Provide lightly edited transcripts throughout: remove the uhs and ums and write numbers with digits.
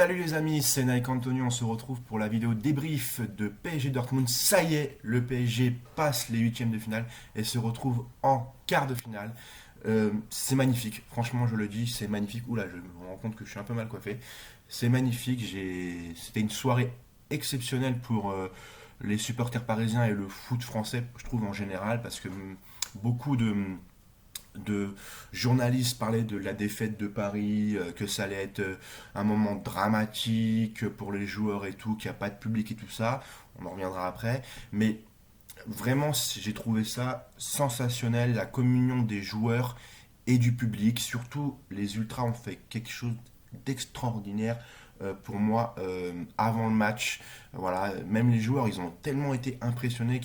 Salut les amis, c'est Nike Antonio, on se retrouve pour la vidéo débrief de PSG Dortmund. Ça y est, le PSG passe les huitièmes de finale et se retrouve en quart de finale. C'est magnifique, franchement je le dis, c'est magnifique. Oula, je me rends compte que je suis un peu mal coiffé. C'est magnifique, c'était une soirée exceptionnelle pour les supporters parisiens et le foot français, je trouve en général, parce que beaucoup de journalistes parlaient de la défaite de Paris, que ça allait être un moment dramatique pour les joueurs et tout, qu'il n'y a pas de public et tout ça. On en reviendra après. Mais vraiment, j'ai trouvé ça sensationnel, la communion des joueurs et du public. Surtout, les Ultras ont fait quelque chose d'extraordinaire pour moi avant le match. Voilà, même les joueurs, ils ont tellement été impressionnés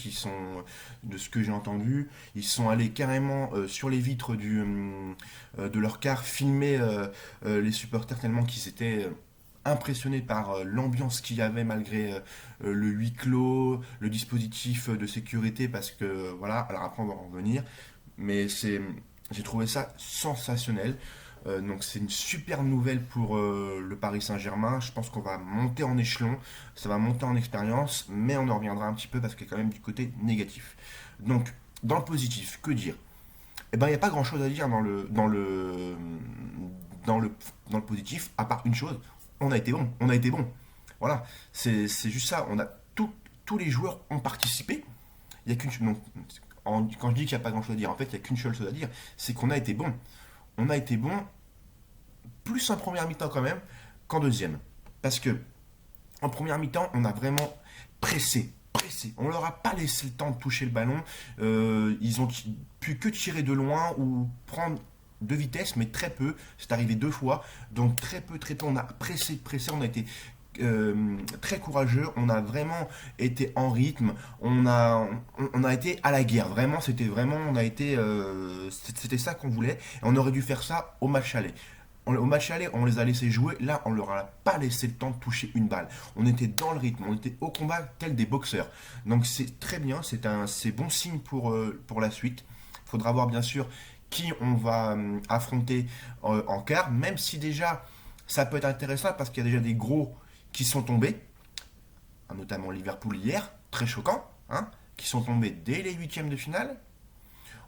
de ce que j'ai entendu, ils sont allés carrément sur les vitres de leur car filmer les supporters tellement qu'ils étaient impressionnés par l'ambiance qu'il y avait malgré le huis clos, le dispositif de sécurité, parce que voilà, alors après on va en revenir, mais j'ai trouvé ça sensationnel. Donc c'est une super nouvelle pour le Paris Saint-Germain. Je pense qu'on va monter en échelon, ça va monter en expérience, mais on en reviendra un petit peu parce qu'il y a quand même du côté négatif. Donc dans le positif, que dire? Eh ben il n'y a pas grand-chose à dire dans le positif, à part une chose, on a été bon, on a été bon. Voilà, c'est juste ça. Tous les joueurs ont participé. Il y a qu'une donc, quand je dis qu'il n'y a pas grand-chose à dire, en fait il n'y a qu'une seule chose à dire, c'est qu'on a été bon. On a été bon plus en première mi-temps quand même qu'en deuxième. Parce que en première mi-temps, on a vraiment pressé. Pressé. On leur a pas laissé le temps de toucher le ballon. Ils ont pu que tirer de loin ou prendre de vitesse, mais très peu. C'est arrivé deux fois. Donc très peu. On a pressé, pressé. On a été très courageux. On a vraiment été en rythme. On a été à la guerre. Vraiment, c'était ça qu'on voulait. Et on aurait dû faire ça au match aller. Au match aller, on les a laissés jouer. Là, on leur a pas laissé le temps de toucher une balle. On était dans le rythme, on était au combat tel des boxeurs. Donc c'est très bien, c'est bon signe pour la suite. Il faudra voir bien sûr qui on va affronter en quart, même si déjà ça peut être intéressant parce qu'il y a déjà des gros qui sont tombés, notamment Liverpool hier, très choquant, hein, qui sont tombés dès les huitièmes de finale.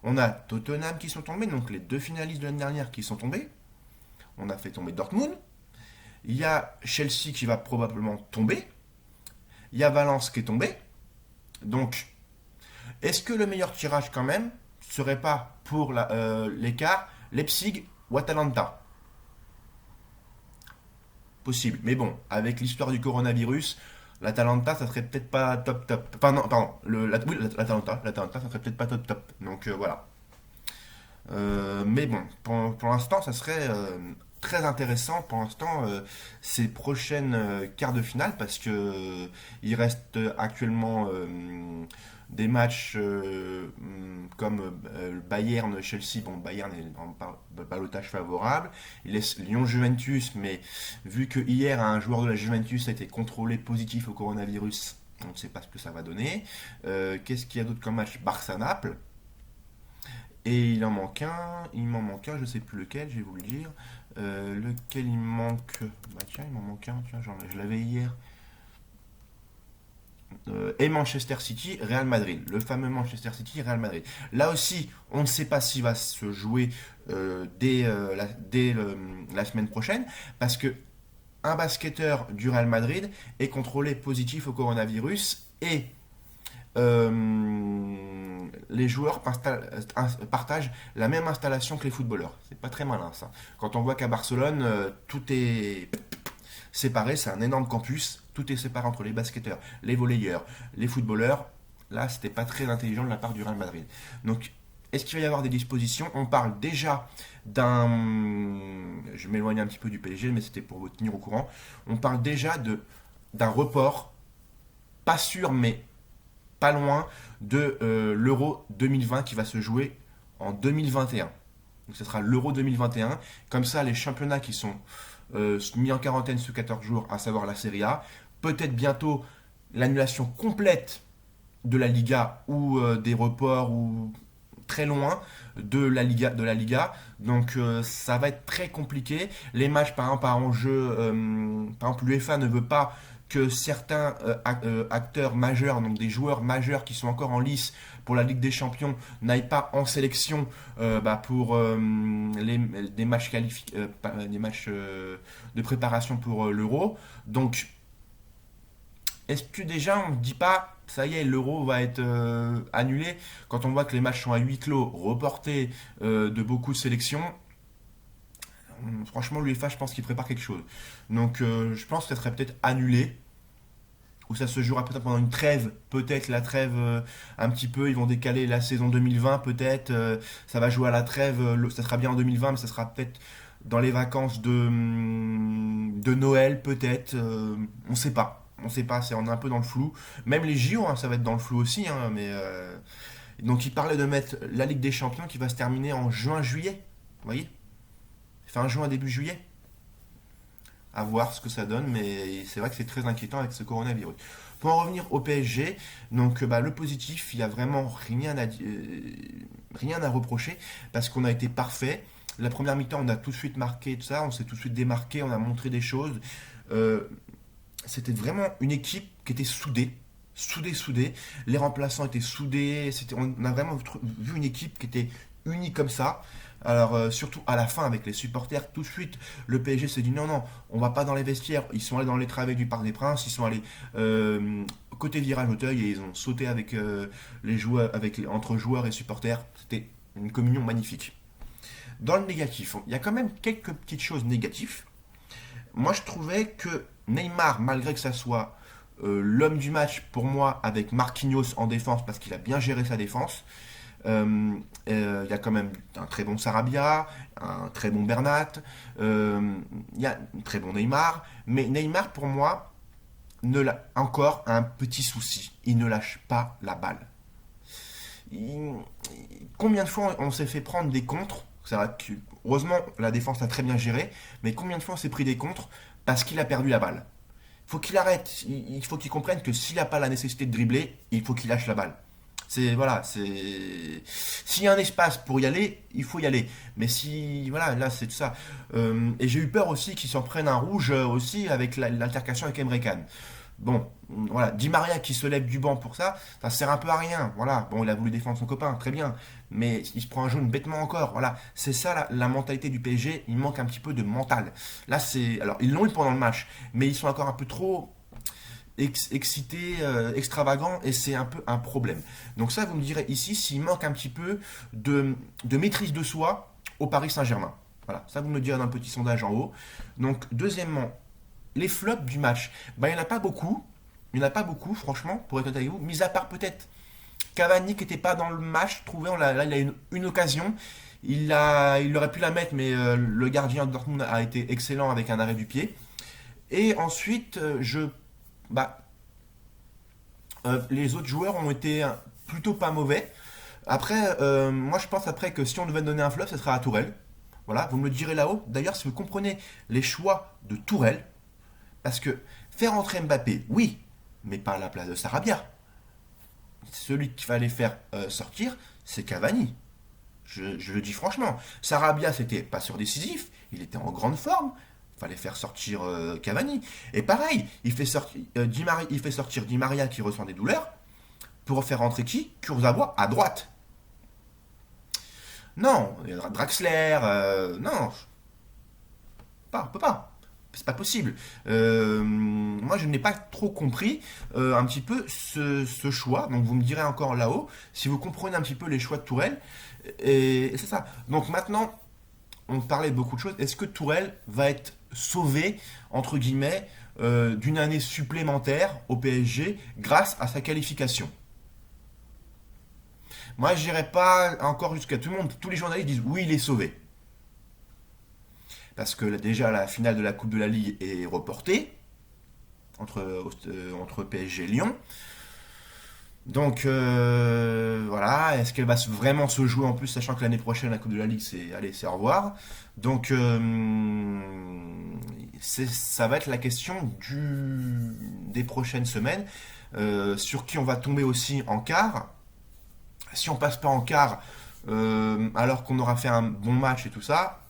On a Tottenham qui sont tombés, donc les deux finalistes de l'année dernière qui sont tombés. On a fait tomber Dortmund. Il y a Chelsea qui va probablement tomber. Il y a Valence qui est tombé. Donc, est-ce que le meilleur tirage quand même serait pas pour l'écart Leipzig ou Atalanta? Possible. Mais bon, avec l'histoire du coronavirus, l'Atalanta, ça serait peut-être pas top top. Enfin non, pardon. Oui, l'Atalanta, ça serait peut-être pas top top. Donc voilà. Mais bon, pour l'instant, ça serait très intéressant pour l'instant ces prochaines quarts de finale parce que il reste actuellement des matchs comme Bayern Chelsea. Bon, Bayern est en ballottage favorable, il laisse Lyon Juventus, mais vu que hier un joueur de la Juventus a été contrôlé positif au coronavirus, on ne sait pas ce que ça va donner. Qu'est-ce qu'il y a d'autre comme match? Barça Naples. Et il m'en manque un, je sais plus lequel, je vais vous le dire. Lequel il manque? Bah tiens, il m'en manque un, tiens, je l'avais hier. Et Manchester City, Real Madrid. Le fameux Manchester City, Real Madrid. Là aussi, on ne sait pas s'il va se jouer dès la semaine prochaine, parce que un basketteur du Real Madrid est contrôlé positif au coronavirus et les joueurs partagent la même installation que les footballeurs. C'est pas très malin ça. Quand on voit qu'à Barcelone, tout est séparé, c'est un énorme campus, tout est séparé entre les basketteurs, les volleyeurs, les footballeurs. Là, c'était pas très intelligent de la part du Real Madrid. Donc, est-ce qu'il va y avoir des dispositions? On parle déjà d'un... Je m'éloigne un petit peu du PSG, mais c'était pour vous tenir au courant. On parle déjà d'un report, pas sûr, mais pas loin de l'Euro 2020 qui va se jouer en 2021. Donc ce sera l'Euro 2021. Comme ça, les championnats qui sont mis en quarantaine sous 14 jours, à savoir la Serie A, peut-être bientôt l'annulation complète de la Liga ou des reports ou très loin de la Liga. Donc ça va être très compliqué. Les matchs, par exemple, à enjeu, par exemple, l'UEFA ne veut pas que certains acteurs majeurs, donc des joueurs majeurs qui sont encore en lice pour la Ligue des Champions, n'aillent pas en sélection pour des matchs des matchs de préparation pour l'Euro. Donc, est-ce que déjà on ne dit pas, ça y est, l'Euro va être annulé quand on voit que les matchs sont à huis clos, reportés de beaucoup de sélections? Franchement, l'UEFA, je pense qu'il prépare quelque chose. Donc, je pense que ça serait peut-être annulé, ou ça se jouera peut-être pendant une trêve, peut-être la trêve un petit peu, ils vont décaler la saison 2020, peut-être, ça va jouer à la trêve, ça sera bien en 2020, mais ça sera peut-être dans les vacances de Noël, peut-être, on sait pas. On sait pas, on est un peu dans le flou. Même les JO, hein, ça va être dans le flou aussi, hein, mais donc il parlait de mettre la Ligue des Champions qui va se terminer en juin-juillet. Vous voyez? Fin juin, début juillet. À voir ce que ça donne, mais c'est vrai que c'est très inquiétant avec ce coronavirus. Pour en revenir au PSG, donc le positif, il n'y a vraiment rien à reprocher parce qu'on a été parfait. La première mi-temps, on a tout de suite marqué tout ça, on s'est tout de suite démarqué, on a montré des choses. C'était vraiment une équipe qui était soudée. Les remplaçants étaient soudés. On a vraiment vu une équipe qui était unie comme ça. Alors, surtout à la fin, avec les supporters, tout de suite, le PSG s'est dit non, non, on va pas dans les vestiaires. Ils sont allés dans les travées du Parc des Princes, ils sont allés côté virage Auteuil et ils ont sauté avec les joueurs, entre joueurs et supporters. C'était une communion magnifique. Dans le négatif, il y a quand même quelques petites choses négatives. Moi, je trouvais que Neymar, malgré que ça soit l'homme du match pour moi avec Marquinhos en défense, parce qu'il a bien géré sa défense, il y a quand même un très bon Sarabia, un très bon Bernat, il y a un très bon Neymar, mais Neymar pour moi encore un petit souci, il ne lâche pas la balle. Combien de fois on s'est fait prendre des contres? Heureusement, la défense a très bien géré, mais combien de fois on s'est pris des contres parce qu'il a perdu la balle? Il faut qu'il arrête, il faut qu'il comprenne que s'il n'a pas la nécessité de dribbler, il faut qu'il lâche la balle. S'il y a un espace pour y aller, il faut y aller. Mais si, voilà, là c'est ça. Et j'ai eu peur aussi qu'il s'en prenne un rouge aussi avec l'altercation avec Emre Can. Bon, voilà, Di Maria qui se lève du banc pour ça sert un peu à rien. Voilà, bon, il a voulu défendre son copain, très bien, mais il se prend un jaune bêtement encore. Voilà, c'est ça la mentalité du PSG. Il manque un petit peu de mental. Là, alors ils l'ont eu pendant le match, mais ils sont encore un peu trop excités, extravagants, et c'est un peu un problème. Donc ça, vous me direz ici s'il manque un petit peu de maîtrise de soi au Paris Saint-Germain. Voilà, ça vous me le direz dans un petit sondage en haut. Donc deuxièmement, les flops du match, il n'y en a pas beaucoup. Il n'y en a pas beaucoup, franchement, pour être honnête avec vous. Mis à part peut-être Cavani qui n'était pas dans le match. Là, il a une occasion. Il aurait pu la mettre, mais le gardien de Dortmund a été excellent avec un arrêt du pied. Et ensuite, les autres joueurs ont été plutôt pas mauvais. Après, moi je pense après que si on devait donner un flop, ce serait à Tourelle. Voilà, vous me le direz là-haut. D'ailleurs, si vous comprenez les choix de Tourelle, parce que faire entrer Mbappé, oui, mais pas à la place de Sarabia. Celui qu'il fallait faire sortir, c'est Cavani. Je le dis franchement. Sarabia, c'était passeur décisif, il était en grande forme. Il fallait faire sortir Cavani. Et pareil, il fait sortir Di Maria qui ressent des douleurs pour faire rentrer qui? Kurzawa à droite. Non, Draxler, non, on peut pas. C'est pas possible. Moi, je n'ai pas trop compris un petit peu ce choix. Donc, vous me direz encore là-haut si vous comprenez un petit peu les choix de Tourelle. Et c'est ça. Donc, maintenant, on parlait de beaucoup de choses. Est-ce que Tourelle va être sauvé, entre guillemets, d'une année supplémentaire au PSG grâce à sa qualification? Moi, je n'irai pas encore jusqu'à tout le monde. Tous les journalistes disent oui, il est sauvé. Parce que déjà la finale de la Coupe de la Ligue est reportée entre PSG et Lyon. Donc voilà, est-ce qu'elle va vraiment se jouer en plus, sachant que l'année prochaine la Coupe de la Ligue c'est au revoir. Donc ça va être la question des prochaines semaines, sur qui on va tomber aussi en quart. Si on passe pas en quart, alors qu'on aura fait un bon match et tout ça.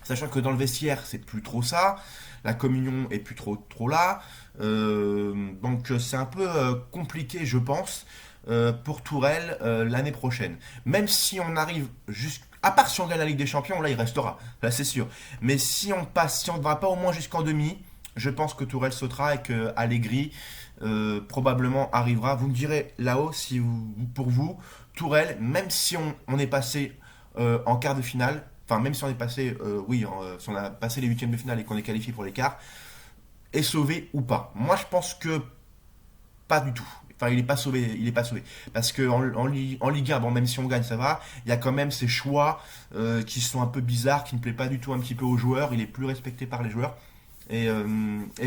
Sachant que dans le vestiaire, c'est plus trop ça. La communion est plus trop là. Donc c'est un peu compliqué, je pense, pour Tourelle l'année prochaine. Même si on arrive jusqu'à... À part si on gagne la Ligue des Champions, là il restera. Là c'est sûr. Mais si on passe, si on ne va pas au moins jusqu'en demi, je pense que Tourelle sautera et que Allegri probablement arrivera. Vous me direz là-haut si pour vous, Tourelle, même si on est passé en quart de finale, enfin même si on est passé, si on a passé les huitièmes de finale et qu'on est qualifié pour les quarts, est sauvé ou pas. Moi je pense que pas du tout. Enfin, il n'est pas sauvé, il est pas sauvé. Parce que en Ligue 1, bon, même si on gagne, ça va. Il y a quand même ces choix qui sont un peu bizarres, qui ne plaisent pas du tout un petit peu aux joueurs. Il est plus respecté par les joueurs. Et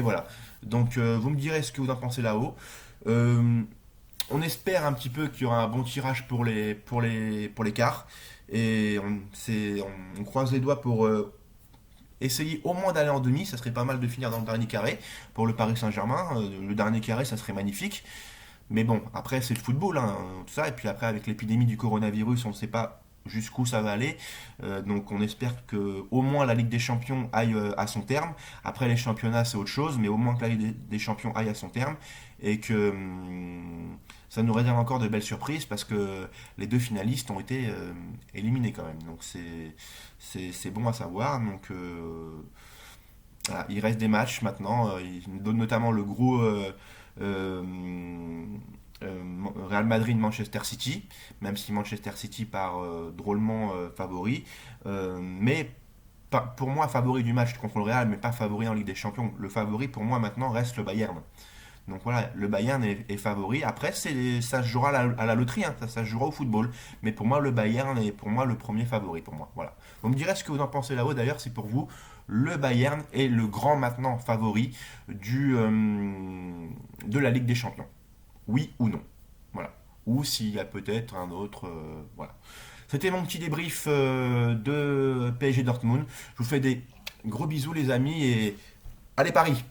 voilà. Donc, vous me direz ce que vous en pensez là-haut. Euh, on espère un petit peu qu'il y aura un bon tirage pour les quarts. Et on croise les doigts pour essayer au moins d'aller en demi. Ça serait pas mal de finir dans le dernier carré pour le Paris Saint-Germain. Le dernier carré, ça serait magnifique. Mais bon, après, c'est le football, hein, tout ça. Et puis après, avec l'épidémie du coronavirus, on ne sait pas jusqu'où ça va aller. Donc on espère que au moins la Ligue des Champions aille à son terme. Après les championnats c'est autre chose, mais au moins que la Ligue des Champions aille à son terme et que ça nous réserve encore de belles surprises parce que les deux finalistes ont été éliminés quand même. Donc c'est bon à savoir. Donc voilà, il reste des matchs maintenant. Il donne notamment le gros euh, euh, Real Madrid-Manchester City, même si Manchester City part drôlement favori. Mais pour moi, favori du match contre le Real, mais pas favori en Ligue des Champions. Le favori pour moi maintenant reste le Bayern. Donc voilà, le Bayern est favori. Après, ça se jouera à la loterie, hein, ça se jouera au football. Mais pour moi, le Bayern est pour moi le premier favori pour moi. Voilà. Vous me direz ce que vous en pensez là-haut. D'ailleurs, si pour vous, le Bayern est le grand maintenant favori de la Ligue des Champions. Oui ou non. Voilà. Ou s'il y a peut-être un autre. Voilà. C'était mon petit débrief de PSG Dortmund. Je vous fais des gros bisous, les amis, et allez Paris!